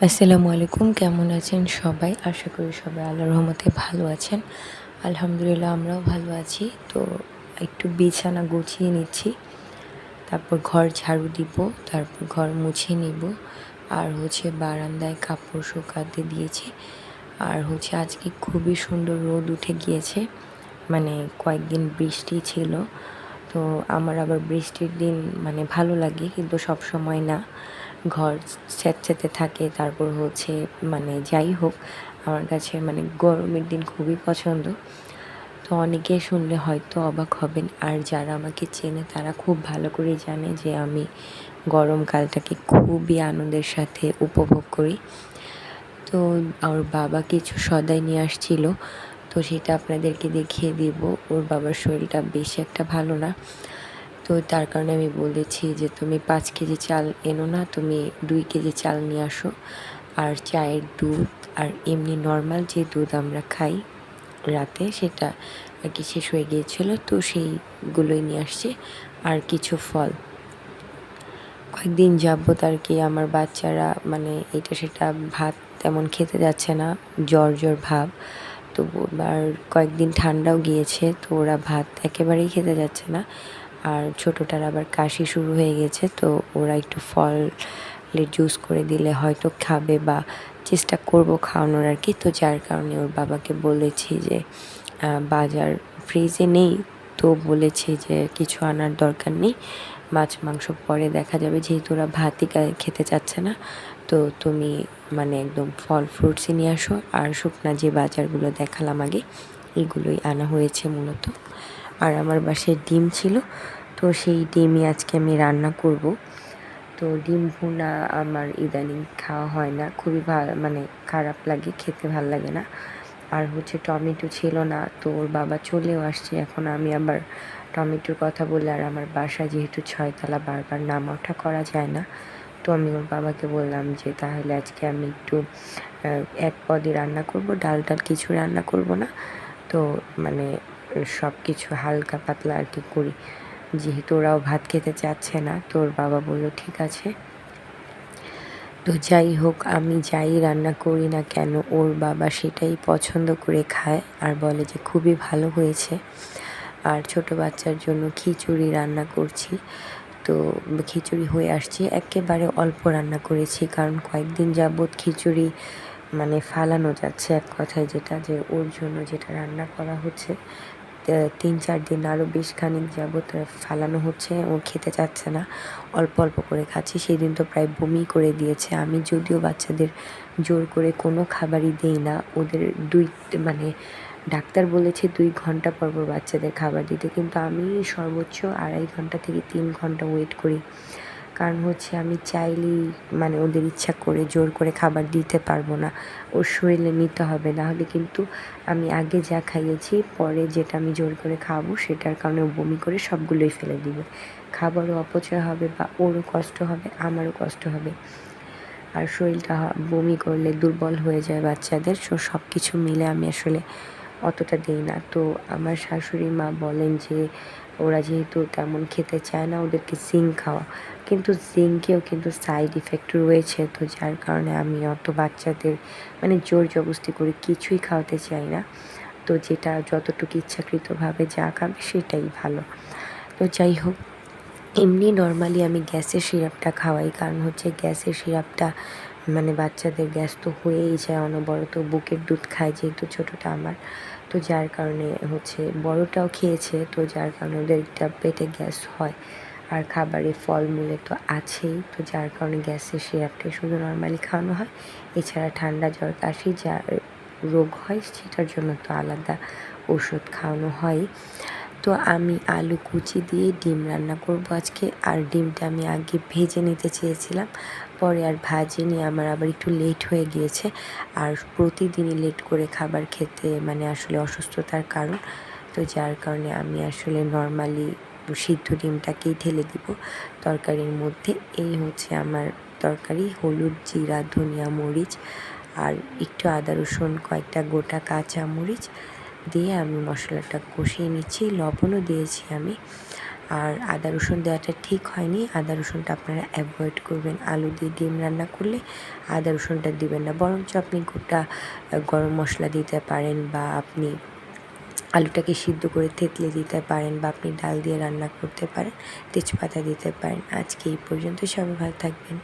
আসসালামু আলাইকুম। কেমন আছেন সবাই? আশা করি সবাই আল্লাহর রহমতে ভালো আছেন। আলহামদুলিল্লাহ আমরাও ভালো আছি। তো একটু বিছানা গুছিয়ে নিচ্ছি। তারপর ঘর ঝাড়ু দিব, তারপর ঘর মুছে নিব। আর বারান্দায় কাপড় শুকাতে দিয়েছি। আর আজকে খুবই সুন্দর রোদ উঠে গিয়েছে। মানে কয়েকদিন বৃষ্টি ছিল। তো আমার আবার বৃষ্টির দিন ভালো লাগে, কিন্তু সবসময় না। ঘর স্যাঁতস্যাঁতে থাকে। তারপর যাই হোক, আমার কাছে গরমের দিন খুবই পছন্দ। তো অনেকে শুনলে হয়তো অবাক হবেন, আর যারা আমাকে চেনে তারা খুব ভালো করেই জানে যে আমি গরমকালটাকে খুবই আনন্দের সাথে উপভোগ করি। তো আমার বাবা কিছু সদাই নিয়ে আসছিল, তো সেটা আপনাদেরকে দেখিয়ে দিব। ওর বাবার শরীরটা বেশি একটা ভালো না, তো তার কারণে আমি বলেছি যে তুমি 5 কেজি চাল এনো না, তুমি 2 কেজি চাল নিয়ে আসো। আর চায়ের দুধ আর এমনি নর্মাল যে দুধ আমরা খাই রাতে, সেটা আর কি শেষ হয়ে গিয়েছিলো, তো সেইগুলোই নিয়ে আসছে। আর কিছু ফল। কয়েকদিন যাবত আর কি আমার বাচ্চারা এটা সেটা ভাত তেমন খেতে যাচ্ছে না, জ্বর জ্বর ভাব। তো আর কয়েকদিন ঠান্ডাও গিয়েছে, তো ওরা ভাত একেবারেই খেতে যাচ্ছে না। আর ছোটোটার আবার কাশি শুরু হয়ে গেছে, তো ওরা একটু ফলের জুস করে দিলে হয়তো খাবে, বা চেষ্টা করব খাওয়ানোর আর কি। তো যার কারণে ওর বাবাকে বলেছি যে বাজার ফ্রিজে নেই, তো বলেছি যে কিছু আনার দরকার নেই, মাছ মাংস পরে দেখা যাবে, যেহেতু ওরা ভাতই খেতে চাচ্ছে না। তো তুমি একদম ফল ফ্রুটসই নিয়ে আসো। আর শুকনা যে বাজারগুলো দেখালাম আগে, এগুলোই আনা হয়েছে মূলত। আর আমার বাসায় ডিম ছিল, তো সেই ডিমই আজকে আমি রান্না করব। তো ডিম ভুনা আমার ইদানিং খাওয়া হয় না, খুবই খারাপ লাগে, খেতে ভাল লাগে না। আর টমেটো ছিল না, তো ওর বাবা চলেও আসছে। এখন আমি আবার টমেটোর কথা বললে, আর আমার বাসা যেহেতু 6 তলা, বারবার নামা ওঠা করা যায় না। তো আমি ওর বাবাকে বললাম যে তাহলে আজকে আমি একটু এক পদই রান্না করব, ডাল কিছু রান্না করব না। তো সব কিছু হালকা পাতলা আর কি করি, যেহেতু ওরাও ভাত খেতে চাচ্ছে না। তো ওর বাবা বলল ঠিক আছে। তো যাই হোক, আমি যাই রান্না করি না কেন, ওর বাবা সেটাই পছন্দ করে খায় আর বলে যে খুবই ভালো হয়েছে। আর ছোট বাচ্চার জন্য খিচুড়ি রান্না করছি। তো খিচুড়ি হয়ে আসছে, একেবারে অল্প রান্না করেছি, কারণ কয়েকদিন যাবৎ খিচুড়ি ফালানো যাচ্ছে, এক কথায় যেটা, যে ওর জন্য যেটা রান্না করা হচ্ছে 3-4 দিন আরও বেশ খানিক যাবৎ ফালানো হচ্ছে। ও খেতে চাচ্ছে না, অল্প অল্প করে খাচ্ছি। সেদিন তো প্রায় বমি করে দিয়েছে। আমি যদিও বাচ্চাদের জোর করে কোনো খাবারই দেই না, ওদের ডাক্তার বলেছে 2 ঘন্টা পর পর বাচ্চাদের খাবার দিতে, কিন্তু আমি সর্বোচ্চ 2.5 ঘন্টা থেকে 3 ঘন্টা ওয়েট করি। কারণ আমি চাইলেই ওদের ইচ্ছা করে জোর করে খাবার দিতে পারবো না, ওর শরীরে নিতে হবে। না হলে কিন্তু আমি আগে যা খাইয়েছি, পরে যেটা আমি জোর করে খাবো, সেটার কারণে ও বমি করে সবগুলোই ফেলে দিবে। খাবারও অপচয় হবে, বা ওরও কষ্ট হবে, আমারও কষ্ট হবে। আর শরীরটা বমি করলে দুর্বল হয়ে যায় বাচ্চাদের। সব কিছু মিলে আমি আসলে অতটা দিই না। তো আমার শাশুড়ি মা বলেন যে ওরা যেহেতু তেমন খেতে চায় না, ওদেরকে জিঙ্ক খাওয়া, কিন্তু জিঙ্কেও কিন্তু সাইড ইফেক্ট রয়েছে। তো যার কারণে আমি অত বাচ্চাদের জোর জবরদস্তি করে কিছুই খাওয়াতে চাই না। তো যেটা যতটুকু ইচ্ছাকৃতভাবে যা খাবে সেটাই ভালো। তো যাই হোক, এমনি নর্মালি আমি গ্যাসের সিরাপটা খাওয়াই, কারণ গ্যাসের সিরাপটা বাচ্চাদের গ্যাস তো হয়েই যায় অনবরত। বুকের দুধ খায় যেহেতু ছোটোটা আমার, তো যার কারণে বড়টাও খেয়েছে, তো যার কারণে ওদের একটা পেটে গ্যাস হয়। আর খাবারে ফলমূলে তো আছেই, তো যার কারণে গ্যাসের সিরাপটাই শুধু নর্মালি খাওয়ানো হয়। এছাড়া ঠান্ডা জ্বর কাশি যা রোগ হয়, সেটার জন্য তো আলাদা ওষুধ খাওয়ানো হয়। তো আমি আলু কুচি দিয়ে ডিম রান্না করব আজকে। আর ডিমটা আমি আগে ভেজে নিতে চেয়েছিলাম, পরে আর ভাজিনি, আমার আবার একটু লেট হয়ে গিয়েছে। আর প্রতিদিনই লেট করে খাবার খেতে আসলে অসুস্থতার কারণ। তো যার কারণে আমি আসলে নর্মালি সিদ্ধ ডিমটাকেই ঢেলে দিব তরকারির মধ্যে। এই আমার তরকারি। হলুদ, জিরা, ধনিয়া, মরিচ আর একটু আদা রসুন, কয়েকটা গোটা কাঁচা মরিচ দিয়ে আমি মশলাটা কষিয়ে নিচ্ছি। লবণও দিয়েছি আমি। আর আদা রসুন দেওয়াটা ঠিক হয়নি, আদা রসুনটা আপনারা অ্যাভয়েড করবেন। আলু দিয়ে ডিম রান্না করলে আদা রসুনটা দিবেন না, বরঞ্চ আপনি গোটা গরম মশলা দিতে পারেন, বা আপনি আলুটাকে সিদ্ধ করে থেতলে দিতে পারেন, বা আপনি ডাল দিয়ে রান্না করতে পারেন, তেজপাতা দিতে পারেন। আজকে এই পর্যন্ত, সবাই ভালো থাকবেন।